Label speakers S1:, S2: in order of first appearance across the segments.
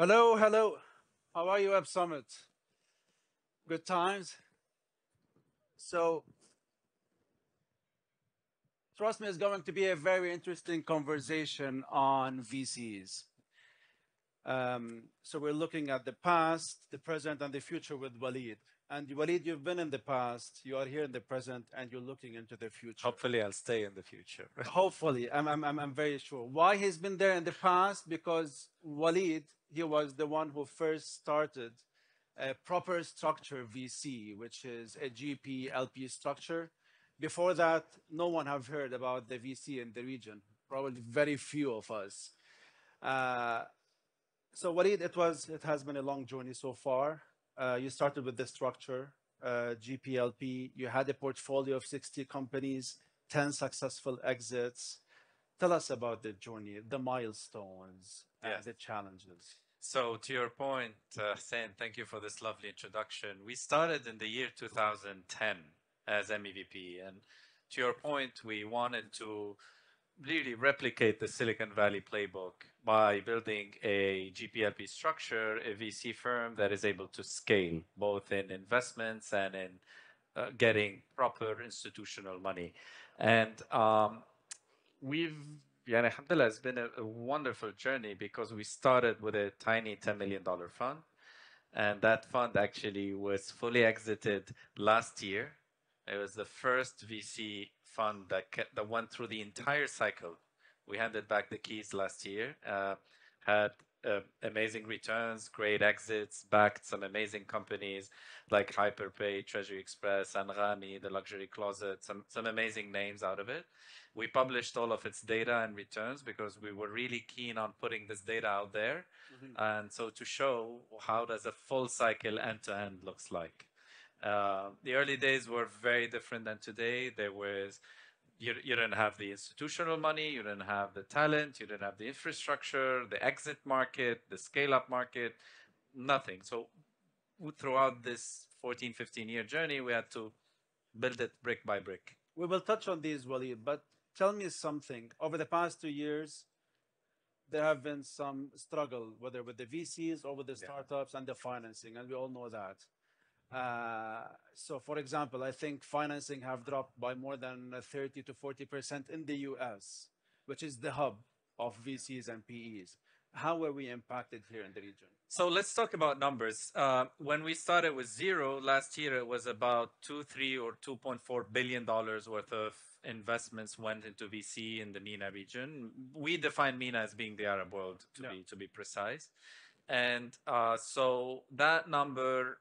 S1: Hello, hello. How are you, Web Summit? Good times? So, trust me, it's going to be a very interesting conversation on VCs. So, we're looking at the past, the present, and the future with Walid. And Walid, you've been in the past, you are here in the present, and you're looking into the future.
S2: Hopefully, I'll stay in the future.
S1: Hopefully, I'm very sure. Why he's been there in the past? Because Walid, he was the one who first started a proper structure VC, which is a GP LP structure. Before that, no one have heard about the VC in the region. Probably very few of us. Uh, so Walid, it has been a long journey so far. You started with the structure, GPLP. You had a portfolio of 60 companies, 10 successful exits. Tell us about the journey, the milestones, and
S2: Yes.
S1: the challenges.
S2: So, to your point, Hussein, thank you for this lovely introduction. We started in the year 2010 as MEVP. And to your point, we wanted to really replicate the Silicon Valley playbook by building a GPLP structure, a VC firm that is able to scale both in investments and in getting proper institutional money. And we've, yeah, alhamdulillah, it's been a wonderful journey because we started with a tiny $10 million fund. And that fund actually was fully exited last year. It was the first VC fund that went through the entire cycle. We handed back the keys last year, had amazing returns, great exits, backed some amazing companies like Hyperpay, Treasury Express, Anghami, the Luxury Closet, some amazing names out of it. We published all of its data and returns because we were really keen on putting this data out there.
S1: Mhm.
S2: And so to show how does a full cycle end to end looks like. The early days were very different than today. There was you didn't have the institutional money, you didn't have the talent, you didn't have the infrastructure, the exit market, the scale up market, nothing. So throughout this 14, 15-year journey, we had to build it brick by brick.
S1: We will touch on these, Walid, but tell me something. Over the past 2 years, there have been some struggle, whether with the VCs or with the
S2: Yeah.
S1: startups and the financing, and we all know that. So, for example, I think financing have dropped by more than 30 to 40% in the US, which is the hub of VCs and PEs. How were we impacted here in the region?
S2: So let's talk about numbers. When we started with zero last year, it was about 3 or $2.4 billion worth of investments went into VC in the MENA region. We define MENA as being the Arab world,
S1: Yeah.
S2: to be precise. And so that number,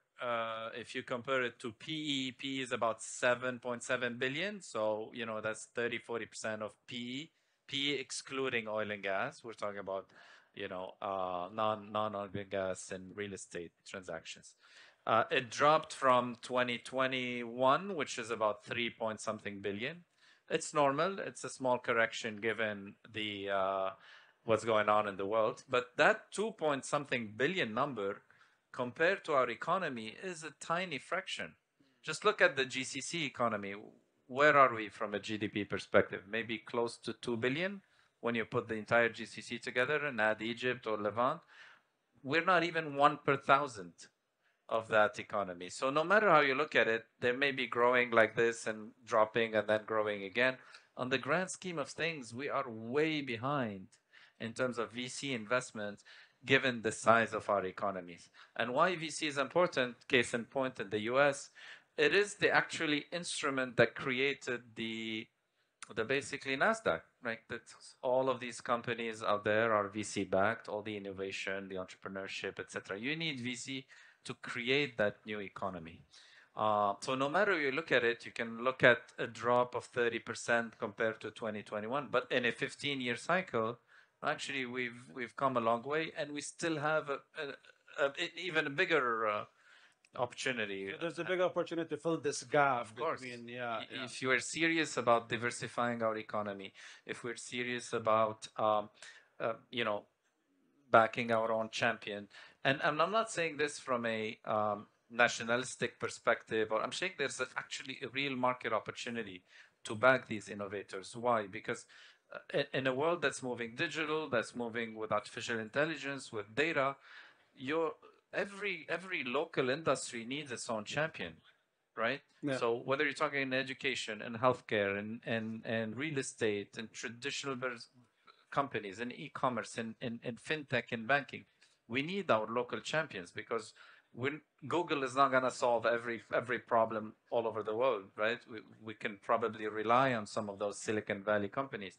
S2: if you compare it to PE, PE is about 7.7 billion. So, that's 30-40% of PE. PE excluding oil and gas. We're talking about non oil and gas and real estate transactions. It dropped from 2021, which is about 3 point something billion. It's normal. It's a small correction given the what's going on in the world. But that 2 point something billion number compared to our economy is a tiny fraction. Just look at the GCC economy. Where are we from a GDP perspective? Maybe close to 2 billion when you put the entire GCC together and add Egypt or Levant. We're not even 1/1,000 of that economy. So no matter how you look at it, they may be growing like this and dropping and then growing again. On the grand scheme of things, we are way behind in terms of VC investments given the size of our economies. And why VC is important, case in point in the US, it is the actually instrument that created the basically Nasdaq, right? That all of these companies out there are VC backed, all the innovation, the entrepreneurship, etc. You need VC to create that new economy. So no matter you look at it, you can look at a drop of 30% compared to 2021, but in a 15-year cycle, actually we've come a long way, and we still have even a bigger opportunity.
S1: So there's a big opportunity to fill this gap
S2: Of course.
S1: between, yeah, yeah.
S2: If you are serious about diversifying our economy, if we're serious about, you know, backing our own champion, and I'm not saying this from a nationalistic perspective, or I'm saying there's actually a real market opportunity to back these innovators. Why? Because in a world that's moving digital, that's moving with artificial intelligence, with data, your every local industry needs its own champion, right?
S1: Yeah.
S2: So whether you're talking in education and healthcare and real estate and traditional companies and e-commerce and fintech and banking, we need our local champions because when Google is not going to solve every problem all over the world, right? We can probably rely on some of those Silicon Valley companies,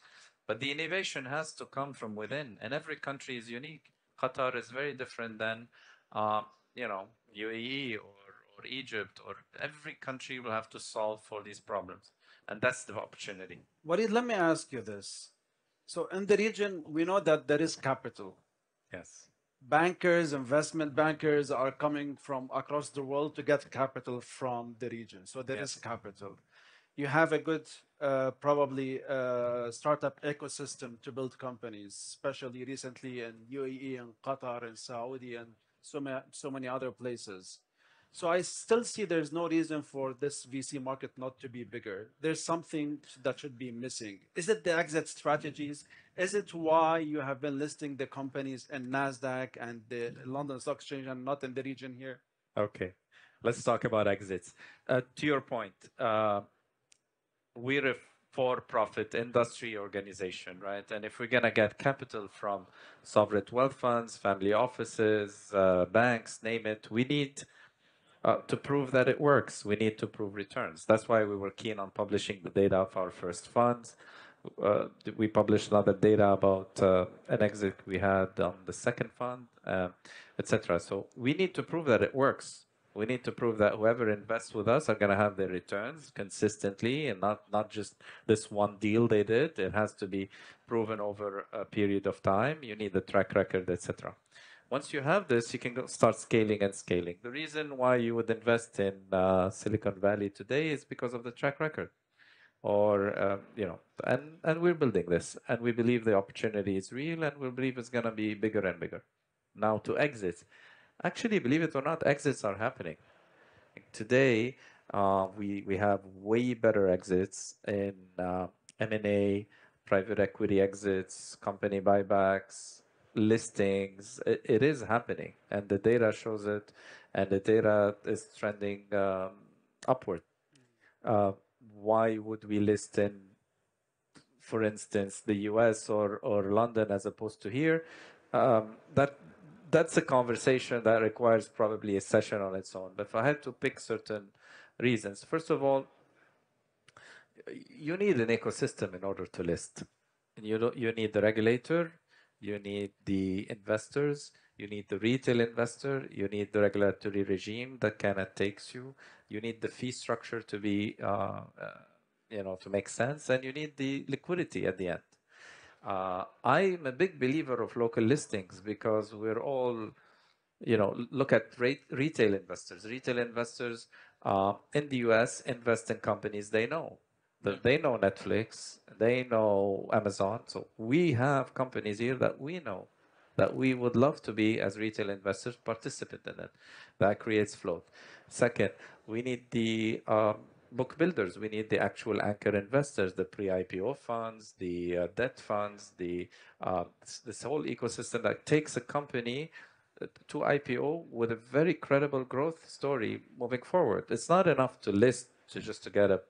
S2: but the innovation has to come from within, and every country is unique. Qatar is very different than, uh, UAE or Egypt, or every country will have to solve for these problems, and that's the opportunity.
S1: Walid, let me ask you this. So in the region, we know that there is capital.
S2: Yes.
S1: Bankers, investment bankers are coming from across the world to get capital from the region. So there is
S2: Yes.
S1: capital. You have a good, probably startup ecosystem to build companies, especially recently in UAE and Qatar and Saudi and so many other places. So I still see there's no reason for this VC market not to be bigger. There's something that should be missing. Is it the exit strategies? Is it why you have been listing the companies in Nasdaq and the London Stock Exchange and not in the region here?
S2: Okay. Let's talk about exits. To your point, we're a for-profit industry organization, right? And if we're going to get capital from sovereign wealth funds, family offices, banks, name it, we need to prove that it works. We need to prove returns. That's why we were keen on publishing the data of our first funds. We published a lot of data about an exit we had on the second fund, etc. So we need to prove that it works. We need to prove that whoever invests with us are going to have their returns consistently, and not just this one deal they did. It has to be proven over a period of time. You need the track record, etc. Once you have this, you can start scaling and scaling. The reason why you would invest in Silicon Valley today is because of the track record, or and we're building this, and we believe the opportunity is real, and we believe it's going to be bigger and bigger. Now to exit, actually, believe it or not, exits are happening today. We have way better exits in M&A, private equity exits, company buybacks, listings. It is happening, and the data shows it, and the data is trending upward. Uh, why would we list in, for instance, the US or London as opposed to here? That's a conversation that requires probably a session on its own. But if I had to pick certain reasons, first of all, you need an ecosystem in order to list. And you need the regulator, you need the investors, you need the retail investor, you need the regulatory regime that kind of takes you, you need the fee structure to be to make sense, and you need the liquidity at the end. I'm a big believer of local listings because we're all, look at retail investors. Retail investors in the US invest in companies they know. They know Netflix, they know Amazon. So we have companies here that we know, that we would love to be, as retail investors, participant in it. That creates float. Second, we need the book builders. We need the actual anchor investors, the pre-IPO funds, the debt funds, this whole ecosystem that takes a company to IPO with a very credible growth story moving forward. It's not enough to list to get a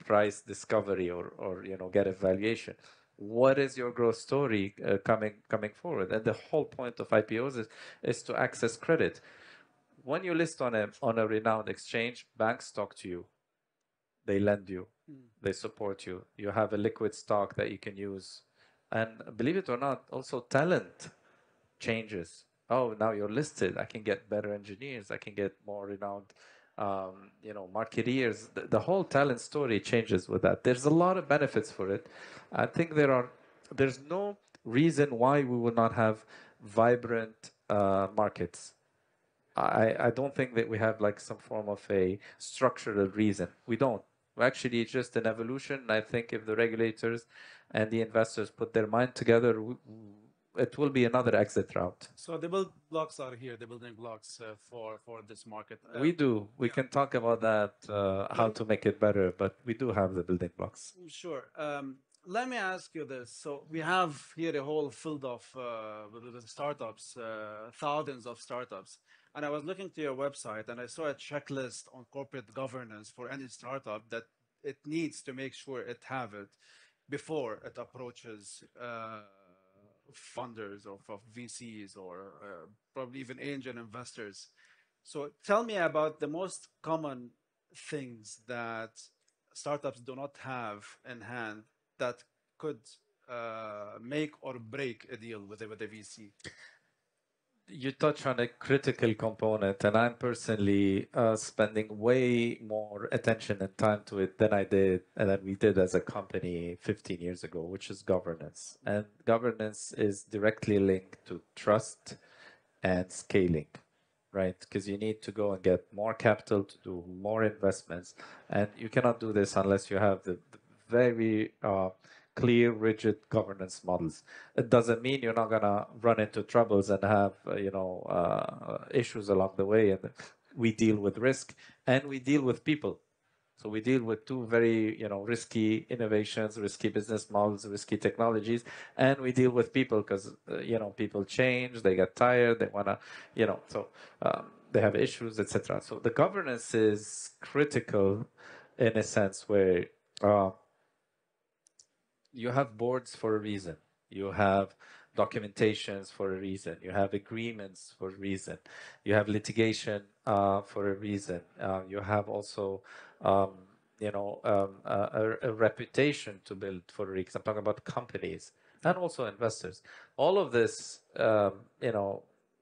S2: price discovery or get a valuation. What is your growth story coming forward? And the whole point of IPOs is to access credit. When you list on a renowned exchange, banks talk to you, they lend you, they support you. You have a liquid stock that you can use, and believe it or not, also talent changes. Oh, now you're listed. I can get better engineers. I can get more renowned, marketeers. The whole talent story changes with that. There's a lot of benefits for it. I think there's no reason why we would not have vibrant markets. I don't think that we have like some form of a structural reason. We don't. Actually, it's just an evolution. I think if the regulators and the investors put their mind together, it will be another exit route.
S1: So the build blocks are here, the building blocks for this market.
S2: We do. We can talk about that, how to make it better, but we do have the building blocks.
S1: Sure. let me ask you this. So we have here a whole field of with startups, thousands of startups. And I was looking to your website and I saw a checklist on corporate governance for any startup that it needs to make sure it have it before it approaches funders of VCs or probably even angel investors. So tell me about the most common things that startups do not have in hand that could make or break a deal with with a VC.
S2: You touch on a critical component, and I'm personally spending way more attention and time to it than I did and than we did as a company 15 years ago, which is governance. And governance is directly linked to trust and scaling, right? Because you need to go and get more capital to do more investments, and you cannot do this unless you have the very clear, rigid governance models. It doesn't mean you're not gonna run into troubles and have issues along the way. And we deal with risk, and we deal with people. So we deal with two very, risky innovations, risky business models, risky technologies, and we deal with people because, people change, they get tired, they wanna, so they have issues, etc. So the governance is critical in a sense where uh, you have boards for a reason. You have documentations for a reason. You have agreements for a reason. You have litigation for a reason. You have also, a reputation to build for a reason. I'm talking about companies and also investors. All of this,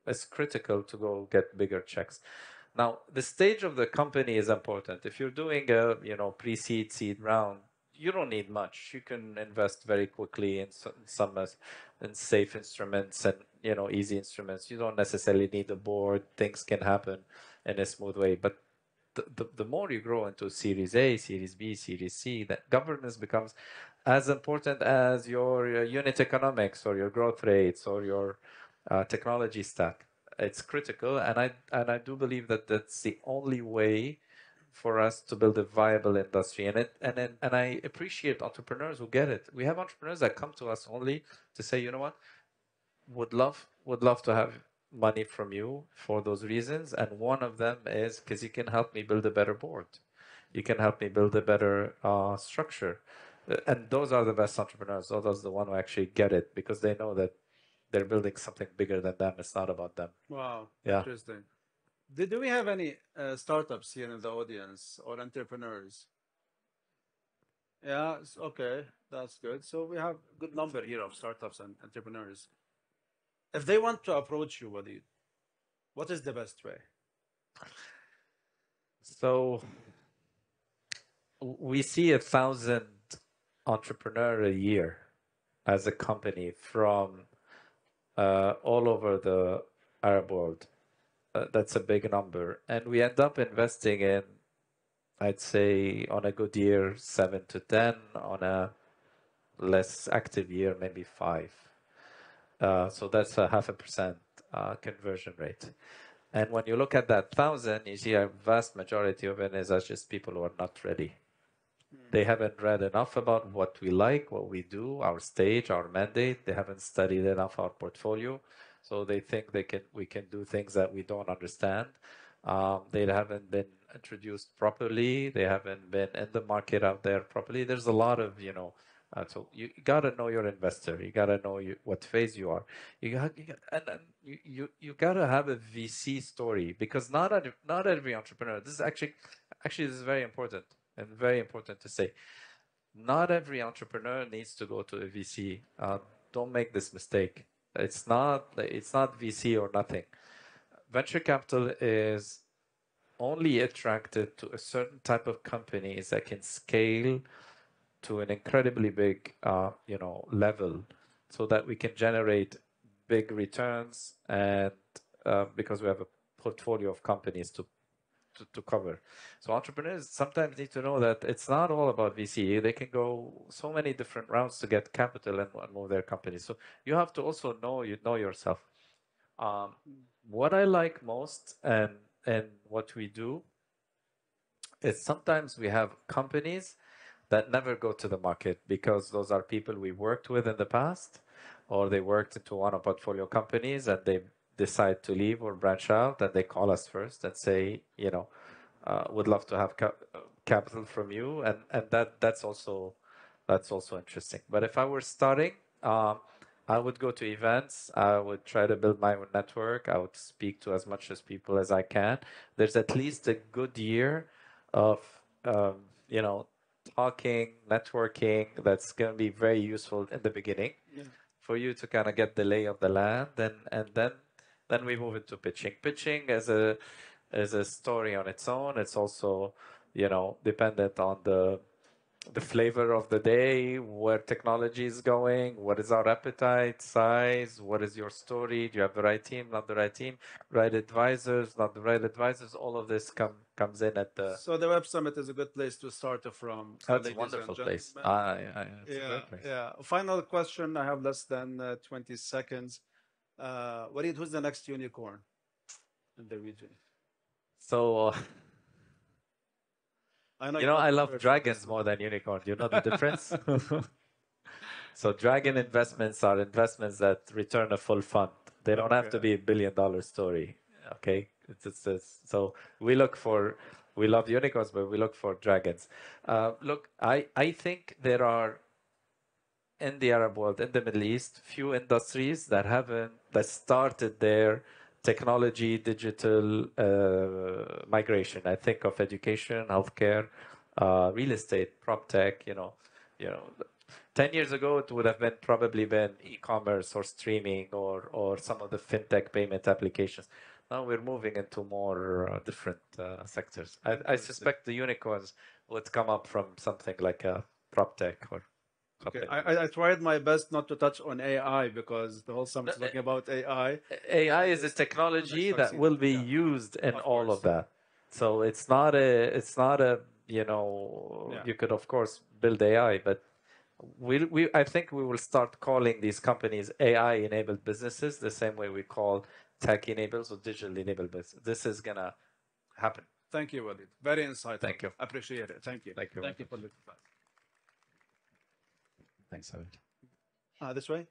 S2: is critical to go get bigger checks. Now, the stage of the company is important. If you're doing a, pre-seed, seed round, you don't need much. You can invest very quickly in some in safe instruments and easy instruments. You don't necessarily need a board. Things can happen in a smooth way. But the more you grow into Series A, Series B, Series C, that governance becomes as important as your unit economics or your growth rates or your technology stack. It's critical, and I do believe that that's the only way for us to build a viable industry. And I appreciate entrepreneurs who get it. We have entrepreneurs that come to us only to say, you know what, would love to have money from you for those reasons. And one of them is because you can help me build a better board. You can help me build a better structure. And those are the best entrepreneurs. Those are the one who actually get it because they know that they're building something bigger than them. It's not about them.
S1: Wow,
S2: Yeah.
S1: interesting. Do we have any startups here in the audience or entrepreneurs? Yeah, okay, that's good. So we have a good number here of startups and entrepreneurs. If they want to approach you, Waleed, what is the best way?
S2: So we see 1,000 entrepreneur a year as a company from all over the Arab world. That's a big number. And we end up investing in, I'd say, on a good year, 7 to 10, on a less active year, maybe 5. So that's a 0.5% conversion rate. And when you look at that 1,000, you see a vast majority of it is just people who are not ready. They haven't read enough about what we like, what we do, our stage, our mandate. They haven't studied enough our portfolio, so they think we can do things that we don't understand. They haven't been introduced properly. They haven't been in the market out there properly. There's a lot of so you gotta know your investor. You gotta know what phase you are. And you gotta have a VC story because not every entrepreneur. This is actually this is very important and very important to say. Not every entrepreneur needs to go to a VC. Don't make this mistake. It's not VC or nothing. Venture capital is only attracted to a certain type of companies that can scale to an incredibly big, level, so that we can generate big returns and because we have a portfolio of companies to cover. So entrepreneurs sometimes need to know that it's not all about VC. They can go so many different routes to get capital and move their companies. So you have to also know yourself. Um, what I like most and what we do is sometimes we have companies that never go to the market because those are people we worked with in the past, or they worked into one of portfolio companies and they decide to leave or branch out, and they call us first and say, would love to have capital from you, and that's also interesting. But if I were starting, I would go to events. I would try to build my own network. I would speak to as much as people as I can. There's at least a good year of you know talking, networking. That's going to be very useful in the beginning
S1: Yeah.
S2: for you to kind of get the lay of the land, and then we move into pitching. Pitching as a story on its own. It's also, dependent on the flavor of the day, where technology is going, what is our appetite, size, what is your story, do you have the right team, not the right team, right advisors, not the right advisors. All of this comes in at the.
S1: So the Web Summit is a good place to start from. So,
S2: That's a
S1: ladies and
S2: wonderful place.
S1: gentlemen,
S2: It's a
S1: yeah,
S2: great place.
S1: yeah. Final question. I have less than 20 seconds. Walid, who's the next unicorn in the region?
S2: So
S1: I know you're not
S2: I love
S1: prepared for
S2: dragons
S1: this
S2: more than unicorn. Do you know the difference? So dragon investments are investments that return a full fund. They don't have to
S1: Okay.
S2: be $1 billion story. Okay, so we love unicorns, but we look for dragons. Look, I think there are in the Arab world, in the Middle East, few industries that started their technology, digital migration. I think of education, healthcare, real estate, prop tech. You know, 10 years ago it would have probably been e-commerce or streaming or some of the fintech payment applications. Now we're moving into more different sectors. I
S1: Interesting.
S2: suspect the unicorns would come up from something like a prop tech or
S1: Okay.
S2: something.
S1: I tried my best not to touch on AI because the whole
S2: No,
S1: summit is talking about AI.
S2: AI is a
S1: It's not
S2: technology that
S1: succeeded.
S2: will be
S1: Yeah,
S2: used in
S1: of
S2: all of
S1: course.
S2: that. So it's not a
S1: Yeah.
S2: you could of course build AI, but I think we will start calling these companies AI enabled businesses the same way we call tech enabled or digital enabled business. This is gonna happen.
S1: Thank you, Walid. Very insightful.
S2: Thank you.
S1: Appreciate it. Thank you.
S2: Thank you very
S1: Thank you
S2: much.
S1: for the advice.
S2: Thanks, David.
S1: This way.